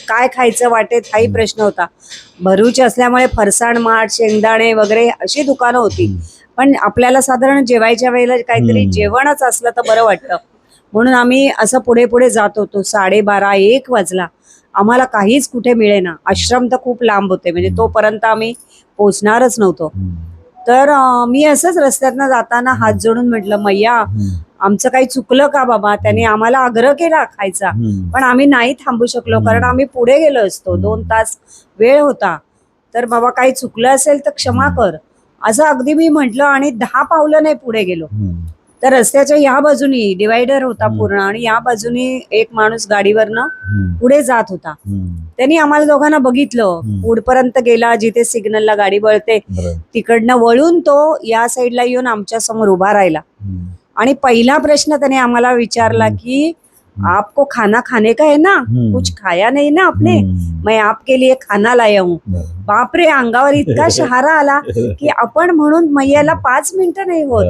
काय खायचं वाटेत हाही प्रश्न होता. भरूच असल्यामुळे फरसाण माठ, शेंगदाणे वगैरे अशी दुकानं होती. पण आपल्याला साधारण जेवायच्या वेळेला काहीतरी जेवणच असलं तर बरं वाटतं. म्हणून आम्ही असं पुढे पुढे जात होतो. 12:30-1 वाजला. आम्हाला काहीच कुठे मिळेना. आश्रम तर खूप लांब होते, म्हणजे तोपर्यंत आम्ही पोचणारच नव्हतो. तर मी असंच रस्त्यातनं जाताना हात जोडून म्हटलं, मैया आमचं काही चुकलं का बाबा? त्याने आम्हाला आग्रह केला खायचा, पण आम्ही नाही थांबू शकलो, कारण आम्ही पुढे गेलो असतो. 2 तास वेळ होता. तर बाबा काही चुकलं असेल तर क्षमा कर, असं अगदी मी म्हटलं आणि 10 पावलं नाही पुढे गेलो. तर रस्त्याच्या या बाजूनी डिवायडर होता पूर्ण, आणि या बाजूनी एक माणूस गाडीवरनं पुढे जात होता. त्यांनी आम्हाला दोघांना बघितलं. पुढपर्यंत गेला, जिथे सिग्नलला गाडी वळते तिकडनं वळून तो या साईडला येऊन आमच्या समोर उभा राहिला. आणि पहिला प्रश्न त्याने आम्हाला विचारला की आपको खाना खाने का है ना, कुछ खाया नहीं ना आपने, मैं आपके लिए खाना लाया हूँ. बापरे, अंगावर इतका शहारा आला की आपण म्हणून मैयाला 5 मिनिटं नाही होत,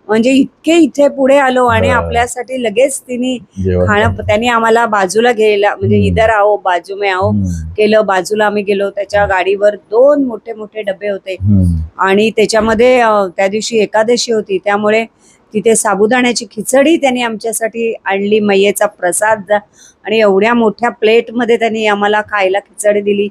म्हणजे इतके इथे पुढे आलो आणि आपल्यासाठी लगेच तिने खाणं, त्यांनी आम्हाला बाजूला घ्यायला, म्हणजे इधर आओ बाजू में आओ केलं. बाजूला आम्ही गेलो. त्याच्या गाडीवर 2 मोठे मोठे डबे होते आणि त्याच्यामध्ये त्या दिवशी एकादशी होती, त्यामुळे तिथे साबुदाण्याची खिचडी त्यांनी आमच्यासाठी आणली, मैयेचा प्रसाद. आणि एवढ्या मोठ्या प्लेटमध्ये त्यांनी आम्हाला खायला खिचडी दिली.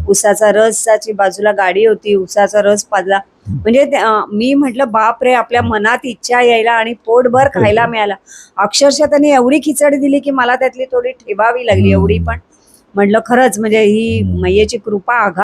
उसाचा रसाची बाजूला गाडी होती, उसाचा रस पाजला. म्हणजे मी म्हटलं बाप रे, आपल्या मनात इच्छा यायला आणि पोटभर खायला मिळाला. अक्षरशः त्यांनी एवढी खिचडी दिली की मला त्यातली थोडी ठेवावी लागली एवढी. पण म्हटलं खरंच म्हणजे ही मैयेची कृपा